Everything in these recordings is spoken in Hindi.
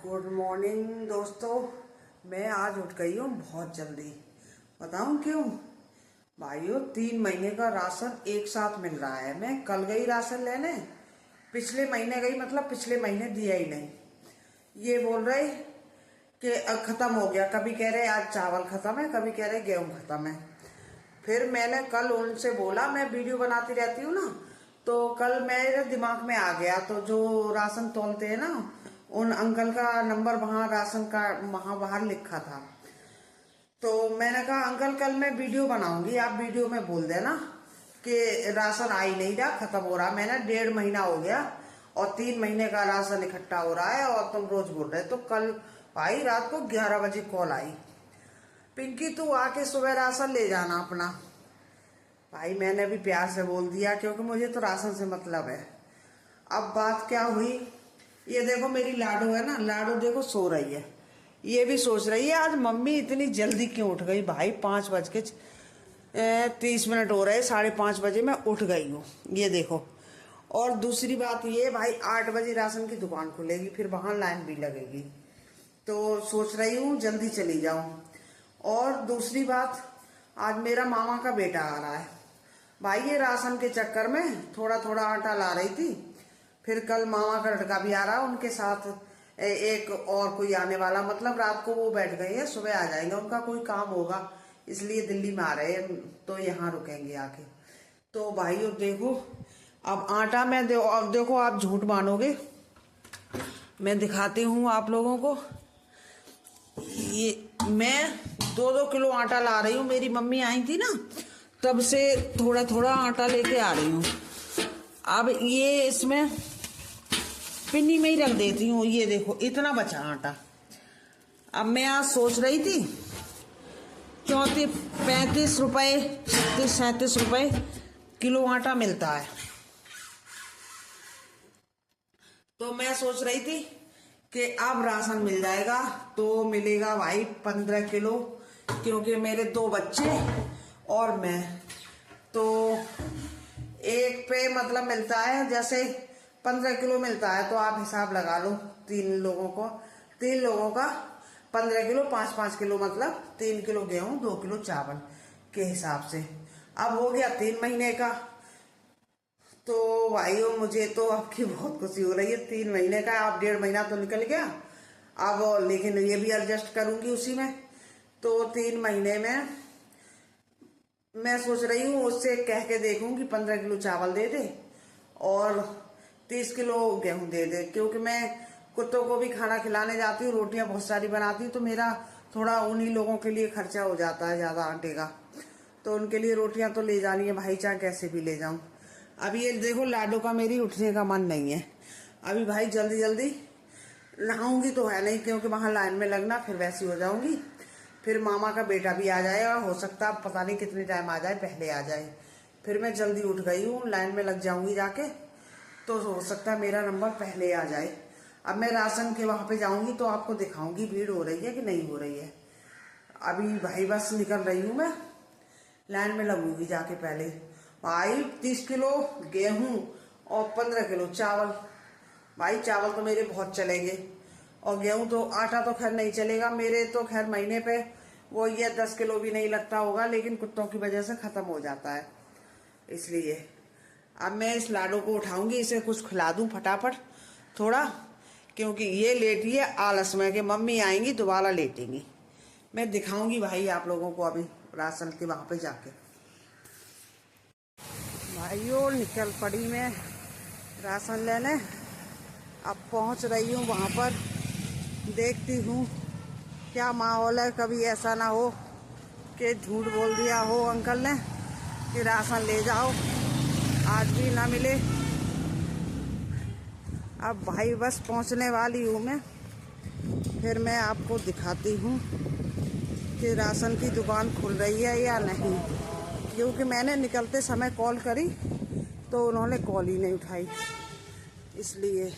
गुड मॉर्निंग दोस्तों। मैं आज उठ गई हूँ बहुत जल्दी। बताऊँ क्यों? भाइयों, 3 महीने का राशन एक साथ मिल रहा है। मैं कल गई राशन लेने, पिछले महीने गई, मतलब पिछले महीने दिया ही नहीं। ये बोल रहे कि अब खत्म हो गया। कभी कह रहे आज चावल खत्म है, कभी कह रहे गेहूं खत्म है। फिर मैंने कल उनसे बोला, मैं वीडियो बनाती रहती हूँ ना, तो कल मेरे दिमाग में आ गया। तो जो राशन तोलते हैं ना, उन अंकल का नंबर वहाँ राशन का वहाँ बाहर लिखा था। तो मैंने कहा अंकल कल मैं वीडियो बनाऊंगी, आप वीडियो में बोल देना कि राशन आ ही नहीं रहा, खत्म हो रहा। मैंने 1.5 महीना हो गया और 3 महीने का राशन इकट्ठा हो रहा है और तुम रोज बोल रहे। तो कल भाई रात को 11 बजे कॉल आई, पिंकी तू आके सुबह राशन ले जाना अपना। भाई मैंने भी प्यार से बोल दिया, क्योंकि मुझे तो राशन से मतलब है। अब बात क्या हुई, ये देखो मेरी लाडो है ना, लाडो देखो सो रही है। ये भी सोच रही है आज मम्मी इतनी जल्दी क्यों उठ गई। भाई 5:30 हो रहे, 5:30 बजे मैं उठ गई हूँ, ये देखो। और दूसरी बात ये, भाई 8 बजे राशन की दुकान खुलेगी, फिर वहां लाइन भी लगेगी। तो सोच रही हूँ जल्दी चली जाऊं। और दूसरी बात, आज मेरा मामा का बेटा आ रहा है। भाई ये राशन के चक्कर में थोड़ा थोड़ा आटा ला रही थी। फिर कल मामा का लड़का भी आ रहा है, उनके साथ एक और कोई आने वाला। मतलब रात को वो बैठ गए हैं, सुबह आ जाएंगे, उनका कोई काम होगा, इसलिए दिल्ली में आ रहे हैं, तो यहाँ रुकेंगे आके। तो भाइयों देखो, अब आटा मैं अब देखो, आप झूठ मानोगे, मैं दिखाती हूँ आप लोगों को। ये मैं 2-2 किलो आटा ला रही हूँ। मेरी मम्मी आई थी ना, तब से थोड़ा थोड़ा आटा लेके आ रही हूँ। अब ये इसमें पिन्नी में ही रख देती हूँ। ये देखो इतना बचा आटा। अब मैं आज सोच रही थी 35 रुपए, 36-37 रुपए किलो आटा मिलता है। तो मैं सोच रही थी कि अब राशन मिल जाएगा, तो मिलेगा भाई 15 किलो, क्योंकि मेरे 2 बच्चे और मैं। तो एक पे मतलब मिलता है, जैसे 15 किलो मिलता है, तो आप हिसाब लगा लो 3 लोगों का 15 किलो, 5-5 किलो, मतलब 3 किलो गेहूं, 2 किलो चावल के हिसाब से। अब हो गया 3 महीने का। तो भाइयों मुझे तो आपकी बहुत खुशी हो रही है। 3 महीने का, अब 1.5 महीना तो निकल गया अब, लेकिन ये भी एडजस्ट करूंगी उसी में। तो 3 महीने में मैं सोच रही हूँ उससे कह के देखूंगी 15 किलो चावल दे दे और 30 किलो गेहूं दे दे, क्योंकि मैं कुत्तों को भी खाना खिलाने जाती हूँ, रोटियां बहुत सारी बनाती हूँ, तो मेरा थोड़ा उन्हीं लोगों के लिए खर्चा हो जाता है ज्यादा आटे का। तो उनके लिए रोटियां तो ले जानी है भाई, चाहे कैसे भी ले जाऊं। अभी ये देखो लाडो का मेरी उठने का मन नहीं है। अभी भाई जल्दी जल्दी नहाऊंगी तो है नहीं, क्योंकि वहां लाइन में लगना, फिर वैसी हो जाऊंगी। फिर मामा का बेटा भी आ जाएगा, हो सकता है पता नहीं कितने टाइम आ जाए, पहले आ जाए। फिर मैं जल्दी उठ गई हूँ, लाइन में लग जाऊंगी जाके, तो हो सकता है मेरा नंबर पहले आ जाए। अब मैं राशन के वहां पे जाऊंगी तो आपको दिखाऊंगी भीड़ हो रही है कि नहीं हो रही है। अभी भाई बस निकल रही हूँ मैं, लाइन में लगूंगी जाके पहले। भाई 30 किलो गेहूं और 15 किलो चावल। भाई चावल तो मेरे बहुत चलेंगे, और गेहूं तो, आटा तो खैर नहीं चलेगा मेरे, तो खैर महीने पे वो ये 10 किलो भी नहीं लगता होगा, लेकिन कुत्तों की वजह से खत्म हो जाता है, इसलिए। अब मैं इस लाडो को उठाऊंगी, इसे कुछ खिला दूं फटाफट थोड़ा, क्योंकि ये लेटी है आलस में कि मम्मी आएंगी दोबारा लेटेंगी। मैं दिखाऊंगी भाई आप लोगों को अभी राशन के वहां पे जाके। भाइयों निकल पड़ी मैं राशन लेने, अब पहुंच रही हूँ वहां पर। देखती हूँ क्या माहौल है, कभी ऐसा ना हो कि झूठ बोल दिया हो अंकल ने कि राशन ले जाओ, आज भी ना मिले। अब भाई बस पहुंचने वाली हूँ मैं, फिर मैं आपको दिखाती हूँ कि राशन की दुकान खुल रही है या नहीं, क्योंकि मैंने निकलते समय कॉल करी तो उन्होंने कॉल ही नहीं उठाई, इसलिए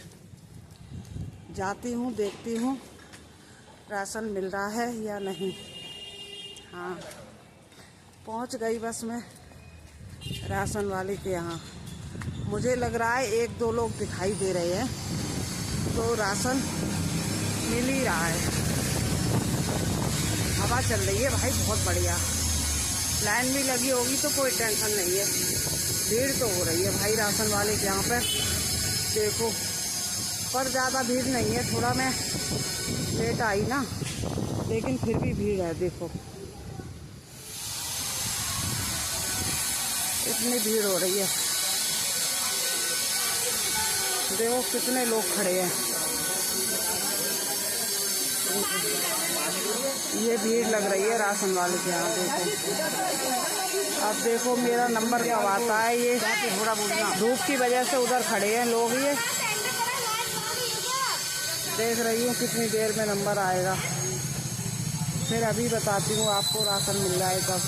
जाती हूँ, देखती हूँ राशन मिल रहा है या नहीं। हाँ पहुँच गई बस मैं राशन वाले के यहाँ। मुझे लग रहा है 1-2 लोग दिखाई दे रहे हैं, तो राशन मिल ही रहा है। हवा चल रही है भाई बहुत बढ़िया। लाइन भी लगी होगी तो कोई टेंशन नहीं है। भीड़ तो हो रही है भाई राशन वाले के यहाँ पे देखो, पर ज़्यादा भीड़ नहीं है। थोड़ा मैं लेट आई ना, लेकिन फिर भी भीड़ है। देखो इतनी भीड़ हो रही है, देखो कितने लोग खड़े हैं। ये भीड़ लग रही है राशन वाले के यहाँ। देखो अब देखो मेरा नंबर कब आता है। ये थोड़ा धूप की वजह से उधर खड़े हैं लोग। ये देख रही हूँ कितनी देर में नंबर आएगा, फिर अभी बताती हूँ आपको राशन मिल रहा है कब।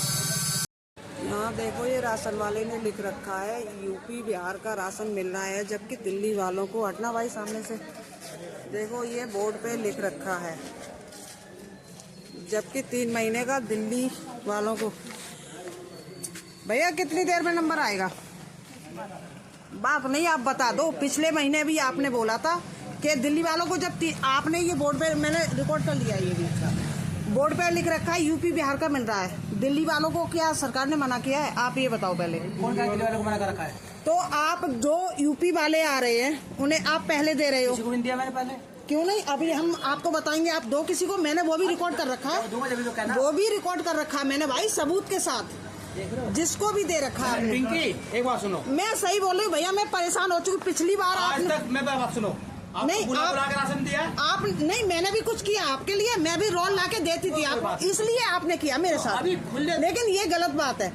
यहाँ देखो ये राशन वाले ने लिख रखा है यूपी बिहार का राशन मिल रहा है, जबकि दिल्ली वालों को, हटना भाई सामने से, देखो ये बोर्ड पे लिख रखा है, जबकि 3 महीने का दिल्ली वालों को। भैया कितनी देर में नंबर आएगा? बात नहीं आप बता दो। पिछले महीने भी आपने बोला था कि दिल्ली वालों को, जब आपने ये बोर्ड पे, मैंने रिकॉर्ड कर लिया, ये भी बोर्ड पे लिख रखा है यूपी बिहार का मिल रहा है। दिल्ली वालों को क्या सरकार ने मना किया है? आप ये बताओ पहले। कौन सा दिल्ली वालों को मना कर रखा है? तो आप जो यूपी वाले आ रहे हैं उन्हें आप पहले दे रहे हो, किसी को नहीं दिया मैंने पहले। क्यों नहीं? अभी हम आपको बताएंगे, आप दो किसी को। मैंने वो भी रिकॉर्ड कर रखा है, वो भी रिकॉर्ड कर रखा है मैंने भाई, सबूत के साथ, जिसको भी दे रखा है। पिंकी एक बात सुनो, मैं सही बोल रही हूँ भैया, मैं परेशान हो चुकी। पिछली बार आज तक मैं बात सुनो, नहीं बुला के राशन दिया आप नहीं, मैंने भी कुछ किया आपके लिए, मैं भी रोल ला के देती थी आप, इसलिए आपने किया मेरे साथ। लेकिन ये गलत बात है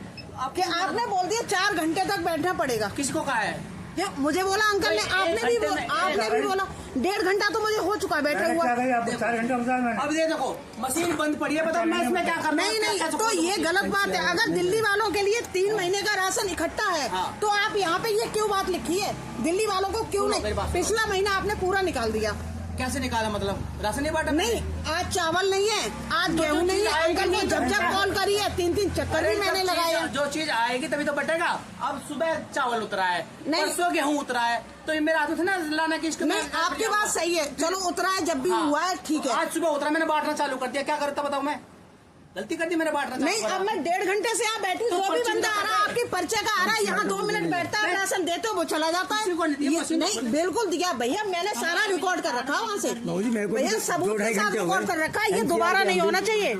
कि आपने बोल दिया 4 घंटे तक बैठना पड़ेगा। किसको कहा है? मुझे बोला अंकल ने, आपने भी बोला 1.5 घंटा तो मुझे हो चुका है बैठे हुआ। 4 घंटे अब ये देखो मशीन बंद पड़ी है, बताओ मैं इसमें क्या करना? नहीं तो ये गलत बात है। अगर दिल्ली वालों के लिए 3 महीने का राशन इकट्ठा है तो आप यहाँ पे ये क्यों बात लिखी है? दिल्ली वालों को क्यों नहीं? पिछला महीना आपने पूरा निकाल दिया। कैसे निकाला? मतलब राशन नहीं बांटा? नहीं, आज चावल नहीं है, आज गेहूं नहीं है। अंकल ने जब कॉल करी है 3 चक्कर भी मैंने लगाया। जो चीज आएगी तभी तो बटेगा। अब सुबह चावल उतरा है, परसों गेहूं उतरा है, तो ये मेरा हाथ है ना लाना की। नहीं, आपकी बात सही है, चलो उतरा है, जब भी हुआ है ठीक है। आज सुबह उतरा, मैंने बांटना चालू कर दिया। क्या करता बताओ? मैं गलती कर दी, मैंने बांटना। नहीं, अब मैं 1.5 घंटे से यहाँ बैठी, जो भी बंदा आ रहा है आपके पर्चे का आ रहा है, यहाँ 2 मिनट बैठता है, राशन देते हो वो चला जाता है। नहीं बिल्कुल दिया भैया, मैंने सारा रिकॉर्ड कर रखा है वहाँ से भैया, सबूत के साथ रिकॉर्ड कर रखा है। ये दोबारा नहीं होना चाहिए।